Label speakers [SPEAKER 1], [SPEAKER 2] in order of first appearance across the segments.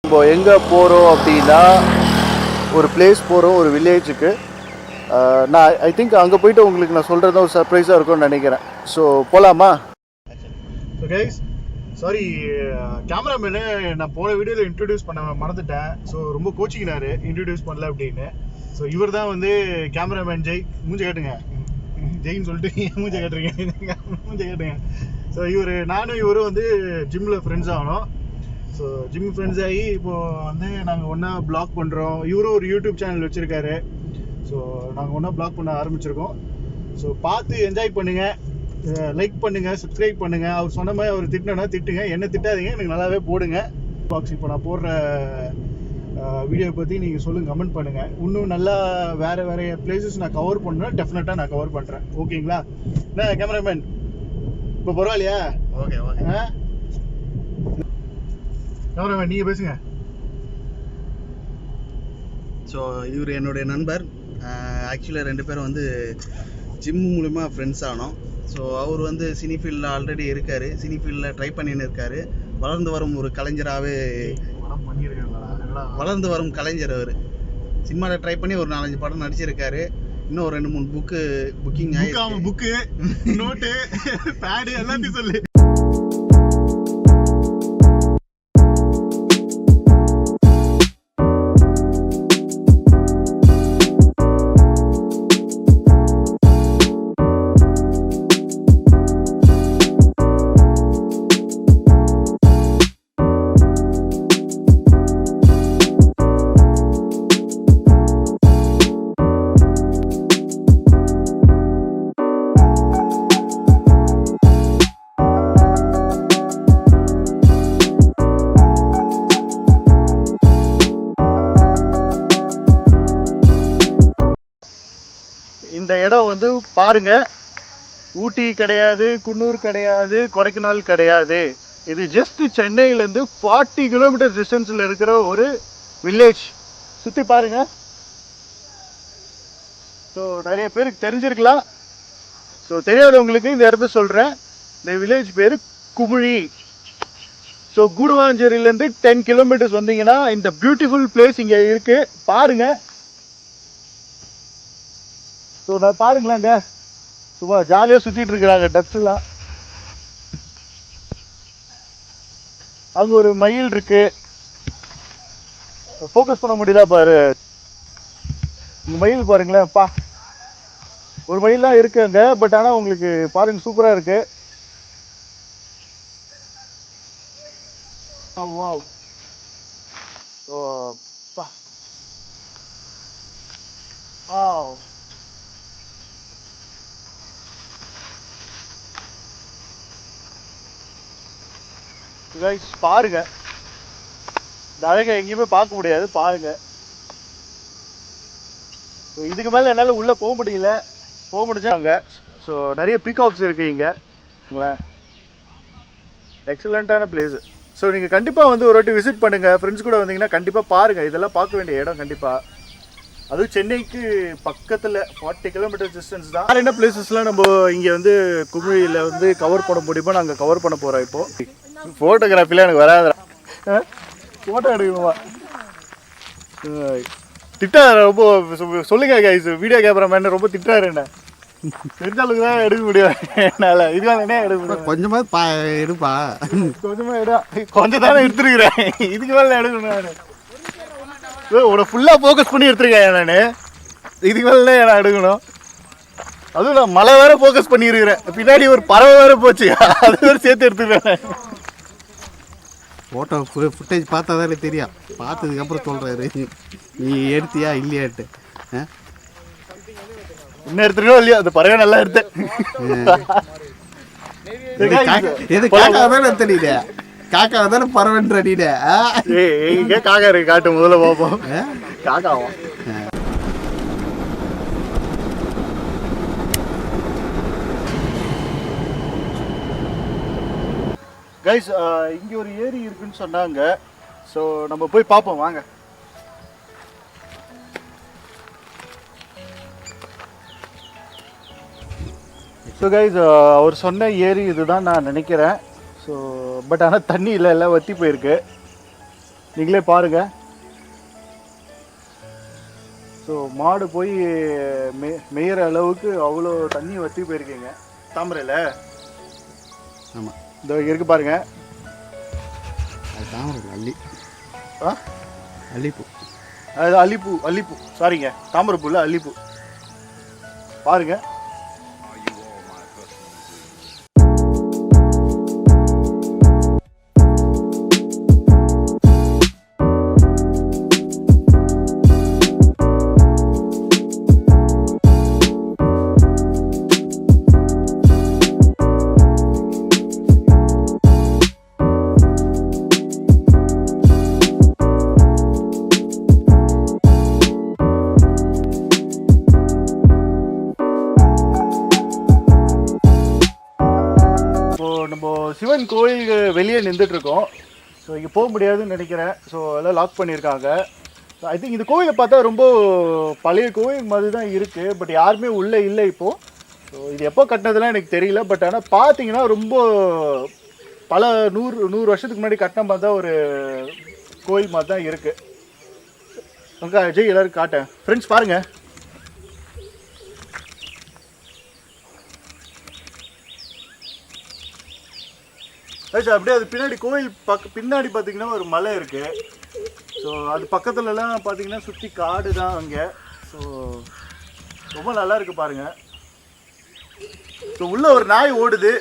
[SPEAKER 1] இப்போ எங்கே போகிறோம் அப்படின்னா ஒரு பிளேஸ் போகிறோம், ஒரு வில்லேஜுக்கு. நான் ஐ திங்க் அங்கே போயிட்டு உங்களுக்கு நான் சொல்கிறது ஒரு சர்ப்ரைஸாக இருக்கும்னு நினைக்கிறேன். ஸோ போகலாமா? ஸோ கைஸ், சாரி கேமராமேனு நான் போன வீடியோவில் இன்ட்ரடியூஸ் பண்ண மறந்துட்டேன். ஸோ ரொம்ப கோச்சிக்கினாரு இன்ட்ரடியூஸ் பண்ணல அப்படின்னு. ஸோ இவர் தான் வந்து கேமராமேன் ஜெய். மூஞ்ச கேட்டுங்க, ஜெயின்னு சொல்லிட்டு மூஞ்ச கேட்டுருங்க, மூஞ்ச கேட்டுங்க. ஸோ நானும் இவரும் வந்து ஜிம்மில் ஃப்ரெண்ட்ஸ் ஆகணும். ஸோ ஜிம் ஃப்ரெண்ட்ஸ் ஆகி இப்போது வந்து நாங்கள் ஒன்றா ப்ளாக் பண்ணுறோம். இவரும் ஒரு யூடியூப் சேனல் வச்சுருக்காரு. ஸோ நாங்கள் ஒன்றா ப்ளாக் பண்ண ஆரம்பிச்சிருக்கோம். ஸோ பார்த்து என்ஜாய் பண்ணுங்கள், லைக் பண்ணுங்கள், சப்ஸ்கிரைப் பண்ணுங்கள். அவர் சொன்ன மாதிரி அவர் திட்டினா திட்டுங்க, என்ன திட்டாதீங்க, எனக்கு நல்லாவே போடுங்க. பாக்ஸ் இப்போ நான் போடுற வீடியோ பற்றி நீங்கள் சொல்லுங்கள், கமெண்ட் பண்ணுங்கள். இன்னும் நல்லா வேறு பிளேசஸ் நான் கவர் பண்ணேன், டெஃபினட்டாக நான் கவர் பண்ணுறேன். ஓகேங்களா? என்ன கேமராமேன், இப்போ பரவாயில்லையா? Okay okay. கேமராமேன் நீங்கள் பேசுங்க.
[SPEAKER 2] ஸோ இவர் என்னுடைய நண்பர். ஆக்சுவலாக 2 பேரும் வந்து ஜிம் மூலிமா ஃப்ரெண்ட்ஸ் ஆனோம். ஸோ அவர் வந்து சினி ஃபீல்டில் ஆல்ரெடி இருக்கார், சினி ஃபீல்டில் ட்ரை பண்ணின்னு இருக்கார். வளர்ந்து வரும் ஒரு கலைஞராகவே வளர்ந்து வரும் கலைஞர் அவர். சினிமாவில் ட்ரை பண்ணி ஒரு 4-5 படம் நடிச்சிருக்காரு. இன்னும் ஒரு 2-3 புக்கிங் ஆகி
[SPEAKER 1] புக்கு நோட்டு பேடு எல்லாத்தையும் சொல்லு. இந்த இடம் வந்து பாருங்க, ஊட்டி கிடையாது, குன்னூர் கிடையாது, கொடைக்கானல் கிடையாது. இது ஜஸ்ட் சென்னையிலேருந்து 40 கிலோமீட்டர் டிஸ்டன்ஸில் இருக்கிற ஒரு வில்லேஜ். சுற்றி பாருங்க. ஸோ நிறைய பேருக்கு தெரிஞ்சிருக்கலாம். ஸோ தெரியாதவங்களுக்கு இந்த இடத்த சொல்கிறேன். இந்த வில்லேஜ் பேர் குமிழி. ஸோ கூடுவாஞ்சேரியிலேருந்து 10 கிலோமீட்டர்ஸ் வந்தீங்கன்னா இந்த பியூட்டிஃபுல் பிளேஸ் இங்கே இருக்குது, பாருங்கள். ஸோ நான் பாருங்களேங்க, சும்மா ஜாலியாக சுற்றிட்டு இருக்கிறாங்க டக்ஸ்லாம். அங்கே ஒரு மயில் இருக்கு, ஃபோக்கஸ் பண்ண முடியுதா பாரு. மயில் பாருங்களேன் பா, ஒரு மயில் தான் இருக்கு அங்கே. பட் ஆனால் உங்களுக்கு பாருங்க சூப்பராக இருக்கு. வாவ். ஸோ பா, வாவ். கைஸ் பாருங்க, இந்த அழகை எங்கேயுமே பார்க்க முடியாது, பாருங்க. இதுக்கு மேலே என்னால் உள்ளே போக முடிஞ்சாங்க. ஸோ நிறைய பீகாக்ஸ் இருக்கு இங்கே. எக்ஸலண்ட்டான பிளேஸு. ஸோ நீங்கள் கண்டிப்பாக வந்து ஒரு வாட்டி விசிட் பண்ணுங்கள். ஃப்ரெண்ட்ஸ் கூட வந்தீங்கன்னா கண்டிப்பாக பாருங்கள். இதெல்லாம் பார்க்க வேண்டிய இடம் கண்டிப்பாக. அதுவும் சென்னைக்கு பக்கத்தில் 40 கிலோமீட்டர் டிஸ்டன்ஸ் தான். வேறு என்ன பிளேசஸ்லாம் நம்ம இங்கே வந்து குமிழியில் வந்து கவர் பண்ண முடியுமோ நாங்கள் கவர் பண்ண போகிறோம். இப்போது ஃபோட்டோகிராஃபிலாம் எனக்கு வராது. ஃபோட்டோ எடுக்கணுமா? திட்டாரு ரொம்ப. சொல்லுங்க கைஸ், வீடியோ கேமராமேன் ரொம்ப திட்டாரு. என்ன தெரிஞ்சாலுக்கு தான் எடுக்க முடியும் என்னால். இதுக்காக என்ன எடுக்க முடியும்?
[SPEAKER 2] கொஞ்சமாக எடுப்பா,
[SPEAKER 1] கொஞ்சமாக கொஞ்சம் தானே எடுத்துருக்கிறேன். இதுக்கு மேலே எடுக்கணும் நான். உன்னை ஃபுல்லாக ஃபோக்கஸ் பண்ணி எடுத்துருக்கேன் நான். இதுக்கு மேலே நான் எடுக்கணும். அதுவும் நான் மழை வேற ஃபோக்கஸ் பண்ணியிருக்கிறேன். பின்னாடி ஒரு பறவை வேற போச்சு, அது வேறு சேர்த்து எடுத்துக்கிறேன்.
[SPEAKER 2] ஃபோட்டோ ஃபுட்டேஜ் பார்த்தா தானே தெரியும். பார்த்ததுக்கப்புறம் சொல்கிறாரு நீ எடுத்தியா இல்லையாட்டு.
[SPEAKER 1] இன்னும் எடுத்துருக்கோம் இல்லையா? அந்த பறவை நல்லா எடுத்தேன்.
[SPEAKER 2] எது காக்கா தானே தெரியல, காக்கா தானே பறவைன்ற நீட.
[SPEAKER 1] எங்கே காக்கா இருக்கு காட்டு, முதல்ல பார்ப்போம். காக்காவா? கைஸ், இங்கே ஒரு ஏரி இருக்குன்னு சொன்னாங்க. ஸோ நம்ம போய் பார்ப்போம் வாங்க. ஸோ கைஸ், அவர் சொன்ன ஏரி இதுதான் நான் நினைக்கிறேன். ஸோ பட் ஆனால் தண்ணி இல்லை, எல்லாம் வற்றி போயிருக்கு. நீங்களே பாருங்க. ஸோ மாடு போய் மேயிற அளவுக்கு அவ்வளோ தண்ணி வற்றி போயிருக்கீங்க தாமரையில்.
[SPEAKER 2] ஆமாம்,
[SPEAKER 1] இந்த இருக்கு பாருங்க.
[SPEAKER 2] அது தாமரை அல்லி.
[SPEAKER 1] ஆ,
[SPEAKER 2] அல்லிப்பூ.
[SPEAKER 1] அது அல்லிப்பூ சாரிங்க, தாமரை பூவில் அல்லிப்பூ பாருங்க. நம்ம சிவன் கோயிலுக்கு வெளியே நின்றுட்டு இருக்கோம். ஸோ இங்கே போக முடியாதுன்னு நினைக்கிறேன். ஸோ எல்லாம் லாக் பண்ணியிருக்காங்க. ஐ திங்க் இந்த கோயிலை பார்த்தா ரொம்ப பழைய கோயில் மாதிரி தான் இருக்குது. பட் யாருமே உள்ளே இல்லை இப்போது. ஸோ இது எப்போ கட்டினதுலாம் எனக்கு தெரியல. பட் ஆனால் பார்த்தீங்கன்னா ரொம்ப பல நூறு வருஷத்துக்கு முன்னாடி கட்டின மாதிரி தான் ஒரு கோயில் மாதிரி தான் இருக்குது. அங்கே அஜய் எல்லோரும் காட்டேன். ஃப்ரெண்ட்ஸ் பாருங்கள். சார் அப்படியே அது பின்னாடி கோயில் பின்னாடி பார்த்தீங்கன்னா ஒரு மலை இருக்குது. ஸோ அது பக்கத்துலலாம் பார்த்தீங்கன்னா சுற்றி காடு தான் அங்கே. ஸோ ரொம்ப நல்லா இருக்குது பாருங்கள். ஸோ உள்ளே ஒரு நாய் ஓடுது.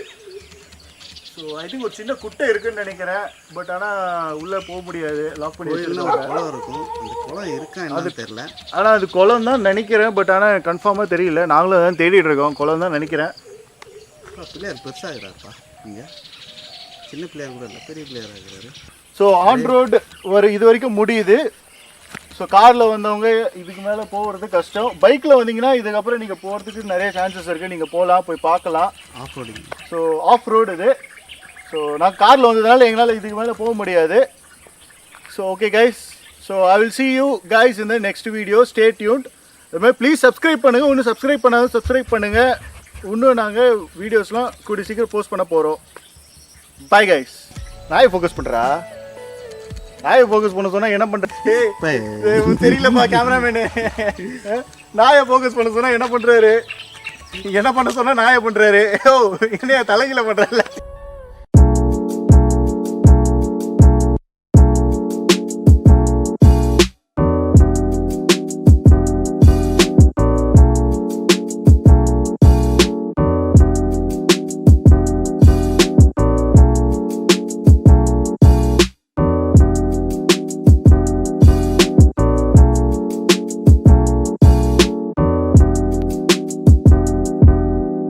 [SPEAKER 1] ஸோ ஐ திங்க் ஒரு சின்ன குட்டை இருக்குன்னு நினைக்கிறேன். பட் ஆனால் உள்ளே போக முடியாது, லாக் பண்ணி வச்சுருக்காங்க.
[SPEAKER 2] குளம் இருக்கும், அந்த குளம் இருக்கா அது தெரியல.
[SPEAKER 1] ஆனால் அது குளம் தான் நினைக்கிறேன். பட் ஆனால் கன்ஃபார்மாக தெரியல. நாங்களும் தான் தேடிட்டு இருக்கோம். குளம் தான் நினைக்கிறேன்.
[SPEAKER 2] பிள்ளையார் பெருசாகிறாருப்பா. இங்கே சின்ன பிள்ளையார் கூட இல்லை, பெரிய பிள்ளையார் ஆகிறாரு.
[SPEAKER 1] ஸோ ஆன் ரோடு இது வரைக்கும் முடியுது. ஸோ காரில் வந்தவங்க இதுக்கு மேலே போகிறது கஷ்டம். பைக்கில் வந்தீங்கன்னா இதுக்கப்புறம் நீங்கள் போகிறதுக்கு நிறைய சான்சஸ் இருக்குது. நீங்கள் போகலாம், போய் பார்க்கலாம்.
[SPEAKER 2] Of roading.
[SPEAKER 1] So off road இது. ஸோ நான் காரில் வந்ததுனால எங்களால் இதுக்கு மேலே போக முடியாது. So okay guys, so I will see you guys in the next video. Stay tuned. அது மாதிரி ப்ளீஸ் சப்ஸ்கிரைப் பண்ணுங்கள். இன்னும் சப்ஸ்கிரைப் பண்ணாலும் சப்ஸ்கிரைப் பண்ணுங்கள். இன்னும் நாங்கள் வீடியோஸ்லாம் கூடிய சீக்கிரம் போஸ்ட் பண்ண போகிறோம். Bye guys. நாயை ஃபோக்கஸ் பண்ணுறா. நாயை ஃபோக்கஸ் பண்ண சொன்னால் என்ன பண்ணுறது தெரியலப்பா கேமராமேனு. நாயை ஃபோக்கஸ் பண்ண சொன்னால் என்ன பண்ணுறாரு? என்ன பண்ண சொன்னால் நாயை பண்ணுறாரு. ஓ, என்னையா தலைகீழ பண்ணுறல.